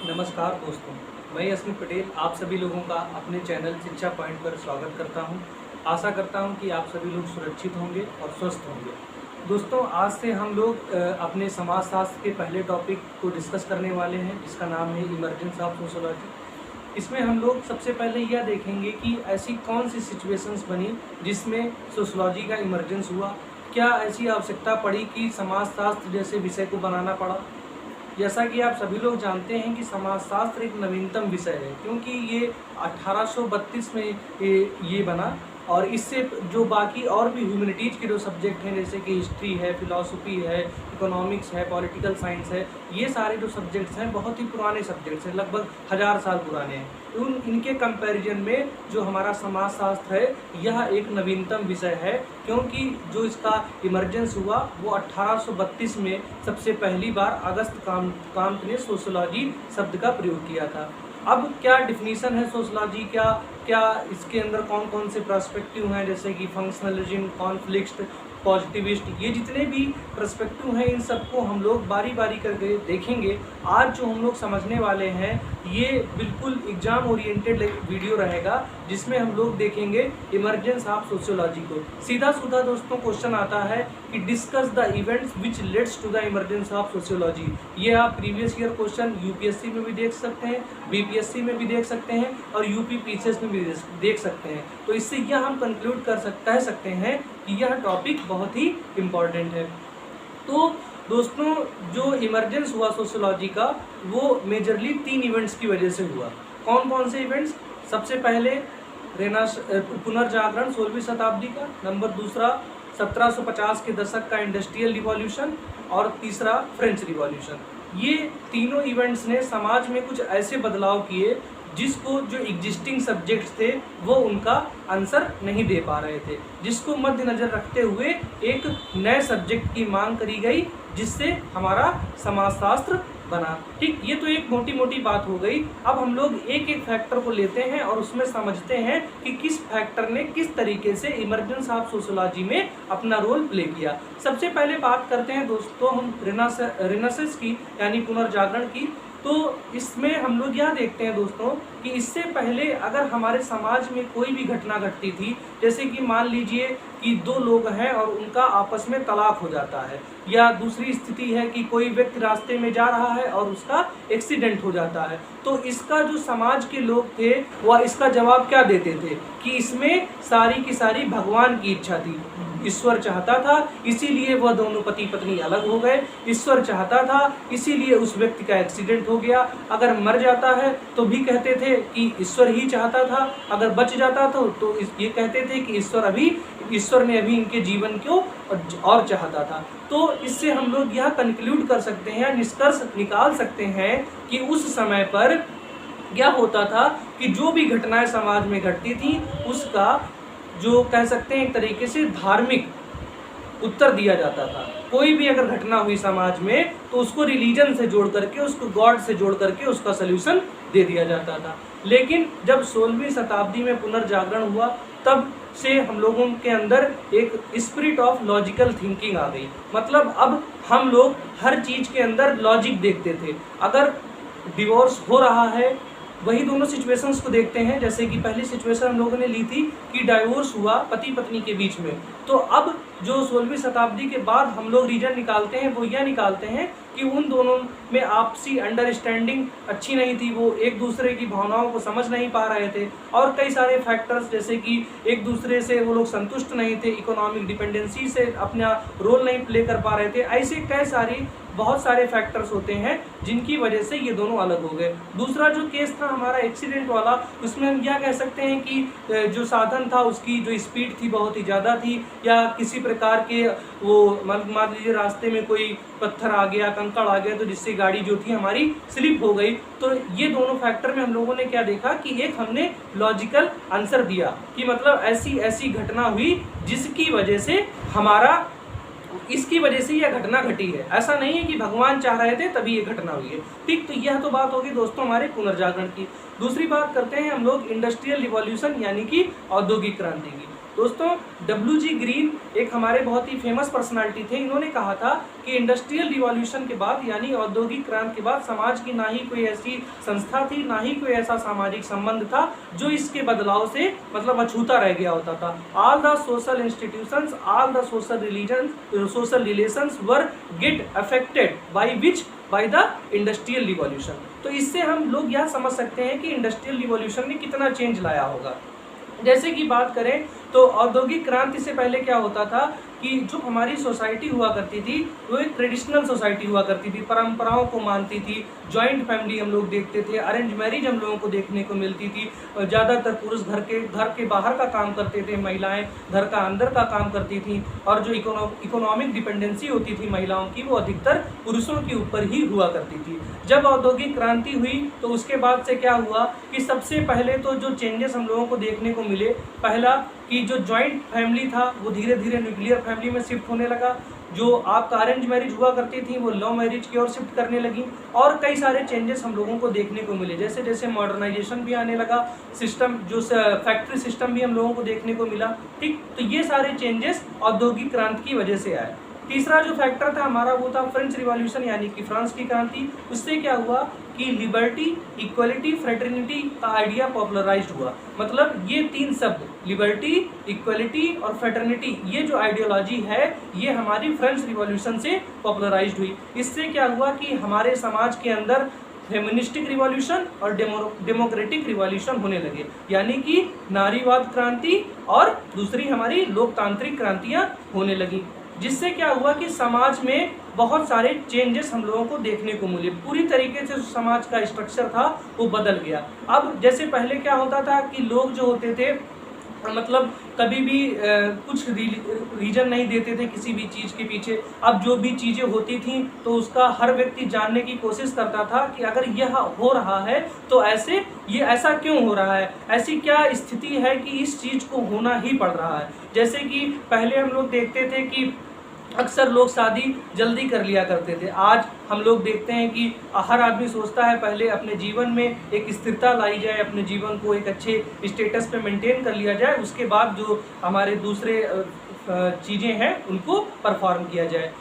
नमस्कार दोस्तों, मैं यशमी पटेल आप सभी लोगों का अपने चैनल शिक्षा पॉइंट पर स्वागत करता हूं। आशा करता हूं कि आप सभी लोग सुरक्षित होंगे और स्वस्थ होंगे। दोस्तों, आज से हम लोग अपने समाजशास्त्र के पहले टॉपिक को डिस्कस करने वाले हैं, जिसका नाम है इमर्जेंस ऑफ सोशियोलॉजी। इसमें हम लोग सबसे पहले यह देखेंगे कि ऐसी कौन सी सिचुएशंस बनी जिसमें सोशियोलॉजी का इमर्जेंस हुआ। क्या ऐसी आवश्यकता पड़ी कि समाजशास्त्र जैसे विषय को बनाना पड़ा। जैसा कि आप सभी लोग जानते हैं कि समाजशास्त्र एक नवीनतम विषय है, क्योंकि ये 1832 में ये बना। और इससे जो बाकी और भी ह्यूमैनिटीज़ के जो सब्जेक्ट हैं, जैसे कि हिस्ट्री है, फिलॉसफी है, इकोनॉमिक्स है, पॉलिटिकल साइंस है, ये सारे जो सब्जेक्ट्स हैं बहुत ही पुराने सब्जेक्ट्स हैं, लगभग 1000 साल पुराने हैं। इनके कंपैरिजन में जो हमारा समाजशास्त्र है यह एक नवीनतम विषय है, क्योंकि जो इसका इमर्जेंस हुआ वो 1832 में सबसे पहली बार अगस्त कांत ने सोशियोलॉजी शब्द का प्रयोग किया था। अब क्या डिफिनीशन है सोशियोलॉजी, क्या इसके अंदर कौन कौन से पर्सपेक्टिव हैं, जैसे कि फंक्शनलिज्म, कॉन्फ्लिक्ट, पॉजिटिविस्ट, ये जितने भी पर्सपेक्टिव हैं इन सबको हम लोग बारी बारी करके देखेंगे। आज जो हम लोग समझने वाले हैं ये बिल्कुल एग्जाम ओरिएंटेड वीडियो रहेगा, जिसमें हम लोग देखेंगे इमर्जेंस ऑफ सोशियोलॉजी को। सीधा सीधा दोस्तों क्वेश्चन आता है कि discuss the events which leads to the emergence of sociology. ये आप प्रीवियस ईयर क्वेश्चन यूपीएससी में भी देख सकते हैं, बीपीएससी में भी देख सकते हैं और यूपी पीसीएस में भी देख सकते हैं। तो इससे यह हम कंक्लूड कह सकते हैं कि यह टॉपिक बहुत ही इम्पॉर्टेंट है। तो दोस्तों, जो इमर्जेंस हुआ सोशियोलॉजी का वो मेजरली 3 इवेंट्स की वजह से हुआ। कौन कौन से इवेंट्स? सबसे पहले पुनर्जागरण 16वीं शताब्दी का, नंबर दूसरा 1750 के दशक का इंडस्ट्रियल रिवॉल्यूशन और तीसरा फ्रेंच रिवॉल्यूशन। ये तीनों इवेंट्स ने समाज में कुछ ऐसे बदलाव किए जिसको जो एग्जिस्टिंग सब्जेक्ट्स थे वो उनका आंसर नहीं दे पा रहे थे, जिसको मद्देनजर रखते हुए एक नए सब्जेक्ट की मांग करी गई, जिससे हमारा समाजशास्त्र बना। ठीक, ये तो एक मोटी मोटी बात हो गई। अब हम लोग एक एक फैक्टर को लेते हैं और उसमें समझते हैं कि किस फैक्टर ने किस तरीके से इमर्जेंस ऑफ सोशियोलॉजी में अपना रोल प्ले किया। सबसे पहले बात करते हैं दोस्तों हम रेनेसांस की, यानी पुनर्जागरण की। तो इसमें हम लोग यह देखते हैं दोस्तों कि इससे पहले अगर हमारे समाज में कोई भी घटना घटती थी, जैसे कि मान लीजिए कि 2 लोग हैं और उनका आपस में तलाक हो जाता है, या दूसरी स्थिति है कि कोई व्यक्ति रास्ते में जा रहा है और उसका एक्सीडेंट हो जाता है, तो इसका जो समाज के लोग थे वह इसका जवाब क्या देते थे कि इसमें सारी की सारी भगवान की इच्छा थी। ईश्वर चाहता था इसीलिए वह दोनों पति पत्नी अलग हो गए, ईश्वर चाहता था इसीलिए उस व्यक्ति का एक्सीडेंट हो गया। अगर मर जाता है तो भी कहते थे कि ईश्वर ही चाहता था, अगर बच जाता तो ये कहते थे कि ईश्वर ने अभी इनके जीवन को और चाहता था। तो इससे हम लोग यह कंक्लूड कर सकते हैं, निष्कर्ष निकाल सकते हैं कि उस समय पर क्या होता था कि जो भी घटनाएं समाज में घटती थी उसका जो कह सकते हैं एक तरीके से धार्मिक उत्तर दिया जाता था। कोई भी अगर घटना हुई समाज में तो उसको रिलीजन से जोड़ करके, उसको गॉड से जोड़ करके उसका सल्यूशन दे दिया जाता था। लेकिन जब 16वीं शताब्दी में पुनर्जागरण हुआ तब से हम लोगों के अंदर एक स्पिरिट ऑफ लॉजिकल थिंकिंग आ गई। मतलब अब हम लोग हर चीज़ के अंदर लॉजिक देखते थे। अगर डिवोर्स हो रहा है, वही दोनों सिचुएशंस को देखते हैं। जैसे कि पहली सिचुएशन हम लोगों ने ली थी कि डाइवोर्स हुआ पति पत्नी के बीच में, तो अब जो 16वीं शताब्दी के बाद हम लोग रीजन निकालते हैं वो यह निकालते हैं कि उन दोनों में आपसी अंडरस्टैंडिंग अच्छी नहीं थी, वो एक दूसरे की भावनाओं को समझ नहीं पा रहे थे, और कई सारे फैक्टर्स जैसे कि एक दूसरे से वो लोग संतुष्ट नहीं थे, इकोनॉमिक डिपेंडेंसी से अपना रोल नहीं प्ले कर पा रहे थे। ऐसे कई सारी बहुत सारे फैक्टर्स होते हैं जिनकी वजह से ये दोनों अलग हो गए। दूसरा जो केस था हमारा एक्सीडेंट वाला, उसमें हम क्या कह सकते हैं कि जो साधन था उसकी जो स्पीड थी बहुत ही ज़्यादा थी, या किसी प्रकार के वो मान लीजिए रास्ते में कोई पत्थर आ गया, कंकड़ आ गया, तो जिससे गाड़ी जो थी हमारी स्लिप हो गई। तो ये दोनों फैक्टर में हम लोगों ने क्या देखा कि एक हमने लॉजिकल आंसर दिया कि मतलब ऐसी ऐसी घटना हुई जिसकी वजह से इसकी वजह से यह घटना घटी है। ऐसा नहीं है कि भगवान चाह रहे थे तभी ये घटना हुई है। ठीक, तो यह तो बात होगी दोस्तों हमारे पुनर्जागरण की। दूसरी बात करते हैं हम लोग इंडस्ट्रियल रिवॉल्यूशन यानी कि औद्योगिक क्रांति की। दोस्तों WG ग्रीन एक हमारे बहुत ही फेमस पर्सनालिटी थे। इन्होंने कहा था कि इंडस्ट्रियल रिवॉल्यूशन के बाद यानी औद्योगिक क्रांति के बाद समाज की ना ही कोई ऐसी संस्था थी, ना ही कोई ऐसा सामाजिक संबंध था जो इसके बदलाव से मतलब अछूता रह गया होता था। All the social institutions, all the social relations were get affected by the industrial revolution. तो इससे हम लोग यह समझ सकते हैं कि इंडस्ट्रियल रिवॉल्यूशन ने कितना चेंज लाया होगा। जैसे कि बात करें तो औद्योगिक क्रांति से पहले क्या होता था कि जो हमारी सोसाइटी हुआ करती थी वो एक ट्रेडिशनल सोसाइटी हुआ करती थी, परंपराओं को मानती थी, जॉइंट फैमिली हम लोग देखते थे, अरेंज मैरिज हम लोगों को देखने को मिलती थी। ज़्यादातर पुरुष घर के बाहर का काम करते थे, महिलाएं घर का अंदर का काम करती थी, और जो इकोनॉमिक डिपेंडेंसी होती थी महिलाओं की वो अधिकतर पुरुषों के ऊपर ही हुआ करती थी। जब औद्योगिक क्रांति हुई तो उसके बाद से क्या हुआ कि सबसे पहले तो जो चेंजेस हम लोगों को देखने को मिले, पहला कि जो जॉइंट फैमिली था वो धीरे धीरे न्यूक्लियर फैमिली में शिफ्ट होने लगा, जो आपका अरेंज मैरिज हुआ करती थी वो लव मैरिज की ओर शिफ्ट करने लगी, और कई सारे चेंजेस हम लोगों को देखने को मिले। जैसे जैसे मॉडर्नाइजेशन भी आने लगा, सिस्टम जो फैक्ट्री सिस्टम भी हम लोगों को देखने को मिला। ठीक, तो ये सारे चेंजेस औद्योगिक क्रांति की वजह से आए। तीसरा जो फैक्टर था हमारा वो था फ्रेंच रिवॉल्यूशन यानी कि फ्रांस की क्रांति। उससे क्या हुआ कि लिबर्टी, इक्वलिटी, फ्रेटर्निटी का आइडिया पॉपुलराइज्ड हुआ। मतलब ये तीन शब्द लिबर्टी, इक्वलिटी और फ्रेटर्निटी, ये जो आइडियोलॉजी है ये हमारी फ्रेंच रिवॉल्यूशन से पॉपुलराइज्ड हुई। इससे क्या हुआ कि हमारे समाज के अंदर फेमिनिस्टिक रिवॉल्यूशन और डेमोक्रेटिक रिवॉल्यूशन होने लगे, यानी कि नारीवाद क्रांति और दूसरी हमारी लोकतांत्रिक क्रांतियां होने लगी। जिससे क्या हुआ कि समाज में बहुत सारे चेंजेस हम लोगों को देखने को मिले। पूरी तरीके से समाज का स्ट्रक्चर था वो बदल गया। अब जैसे पहले क्या होता था कि लोग जो होते थे मतलब कभी भी कुछ रीजन नहीं देते थे किसी भी चीज़ के पीछे। अब जो भी चीज़ें होती थी तो उसका हर व्यक्ति जानने की कोशिश करता था कि अगर यह हो रहा है तो ये ऐसा क्यों हो रहा है, ऐसी क्या स्थिति है कि इस चीज़ को होना ही पड़ रहा है। जैसे कि पहले हम लोग देखते थे कि अक्सर लोग शादी जल्दी कर लिया करते थे। आज हम लोग देखते हैं कि हर आदमी सोचता है पहले अपने जीवन में एक स्थिरता लाई जाए, अपने जीवन को एक अच्छे स्टेटस पे मेंटेन कर लिया जाए, उसके बाद जो हमारे दूसरे चीज़ें हैं उनको परफॉर्म किया जाए।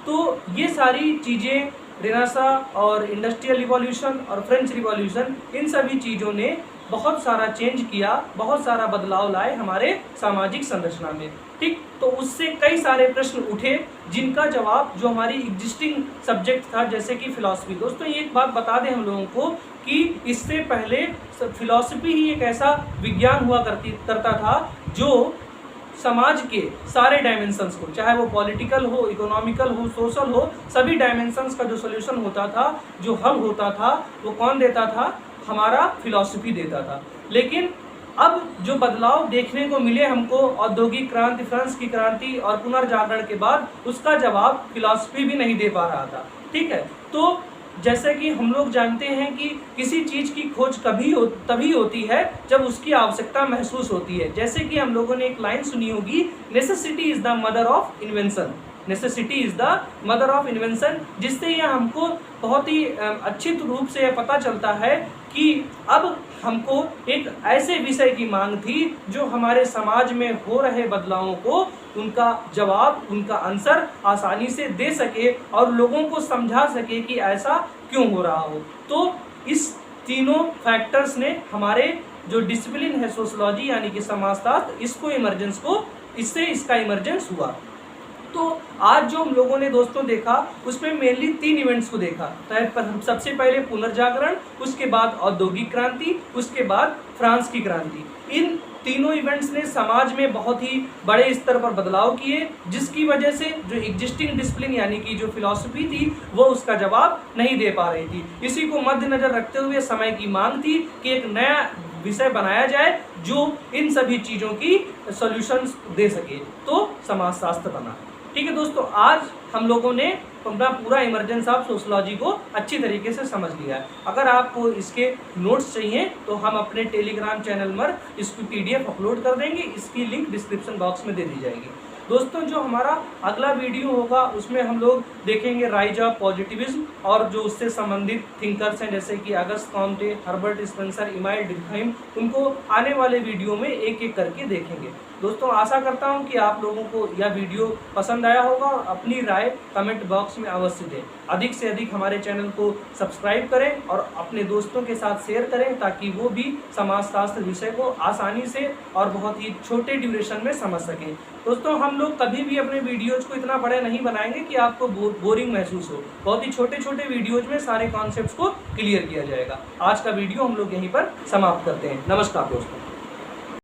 तो ये सारी चीज़ें रेनेसां और इंडस्ट्रियल रिवॉल्यूशन और फ्रेंच रिवॉल्यूशन, इन सभी चीज़ों ने बहुत सारा चेंज किया, बहुत सारा बदलाव लाए हमारे सामाजिक संरचना में। ठीक, तो उससे कई सारे प्रश्न उठे जिनका जवाब जो हमारी एग्जिस्टिंग सब्जेक्ट था जैसे कि फिलॉसफी। दोस्तों ये एक बात बता दें हम लोगों को कि इससे पहले फिलॉसफी ही एक ऐसा विज्ञान हुआ करता था जो समाज के सारे डायमेंशंस को, चाहे वो पॉलिटिकल हो, इकोनॉमिकल हो, सोशल हो, सभी डायमेंशंस का जो सोल्यूशन होता था, जो हल होता था, वो कौन देता था? हमारा फिलॉसफी देता था। लेकिन अब जो बदलाव देखने को मिले हमको औद्योगिक क्रांति, फ्रांस की क्रांति और पुनर्जागरण के बाद, उसका जवाब फिलॉसफी भी नहीं दे पा रहा था। ठीक है, तो जैसे कि हम लोग जानते हैं कि किसी चीज़ की खोज तभी होती है जब उसकी आवश्यकता महसूस होती है। जैसे कि हम लोगों ने एक लाइन सुनी होगी, necessity is the mother of invention. Necessity is the mother of invention, जिससे यह हमको बहुत ही अच्छी रूप से पता चलता है कि अब हमको एक ऐसे विषय की मांग थी जो हमारे समाज में हो रहे बदलावों को, उनका जवाब, उनका आंसर आसानी से दे सके और लोगों को समझा सके कि ऐसा क्यों हो रहा हो। तो इस तीनों फैक्टर्स ने हमारे जो डिसिप्लिन है सोशियोलॉजी यानी कि समाजशास्त्र, इससे इसका इमर्जेंस हुआ। तो आज जो हम लोगों ने दोस्तों देखा उसमें मेनली 3 इवेंट्स को देखा। सबसे पहले पुनर्जागरण, उसके बाद औद्योगिक क्रांति, उसके बाद फ्रांस की क्रांति। इन तीनों इवेंट्स ने समाज में बहुत ही बड़े स्तर पर बदलाव किए, जिसकी वजह से जो एग्जिस्टिंग डिसिप्लिन यानी कि जो फिलॉसफी थी वो उसका जवाब नहीं दे पा रही थी। इसी को मद्देनजर रखते हुए समय की मांग थी कि एक नया विषय बनाया जाए जो इन सभी चीज़ों की सॉल्यूशंस दे सके, तो समाजशास्त्र बना। ठीक है दोस्तों, आज हम लोगों ने अपना पूरा इमर्जेंस ऑफ सोशियोलॉजी को अच्छी तरीके से समझ लिया है। अगर आपको इसके नोट्स चाहिए तो हम अपने टेलीग्राम चैनल पर इसकी PDF अपलोड कर देंगे, इसकी लिंक डिस्क्रिप्शन बॉक्स में दे दी जाएगी। दोस्तों जो हमारा अगला वीडियो होगा उसमें हम लोग देखेंगे राइज ऑफ पॉजिटिविज्म और जो उससे संबंधित थिंकर्स हैं जैसे कि अगस्त कॉम्टे, हर्बर्ट स्पेंसर, इमाइल डिर्कheim, उनको आने वाले वीडियो में एक एक करके देखेंगे। दोस्तों आशा करता हूं कि आप लोगों को यह वीडियो पसंद आया होगा और अपनी राय कमेंट बॉक्स में अवश्य दें। अधिक से अधिक हमारे चैनल को सब्सक्राइब करें और अपने दोस्तों के साथ शेयर करें ताकि वो भी समाजशास्त्र विषय को आसानी से और बहुत ही छोटे ड्यूरेशन में समझ सकें। दोस्तों हम लोग कभी भी अपने वीडियोज़ को इतना बड़े नहीं बनाएंगे कि आपको बोरिंग महसूस हो। बहुत ही छोटे छोटे वीडियोज़ में सारे कॉन्सेप्ट्स को क्लियर किया जाएगा। आज का वीडियो हम लोग यहीं पर समाप्त करते हैं। नमस्कार दोस्तों।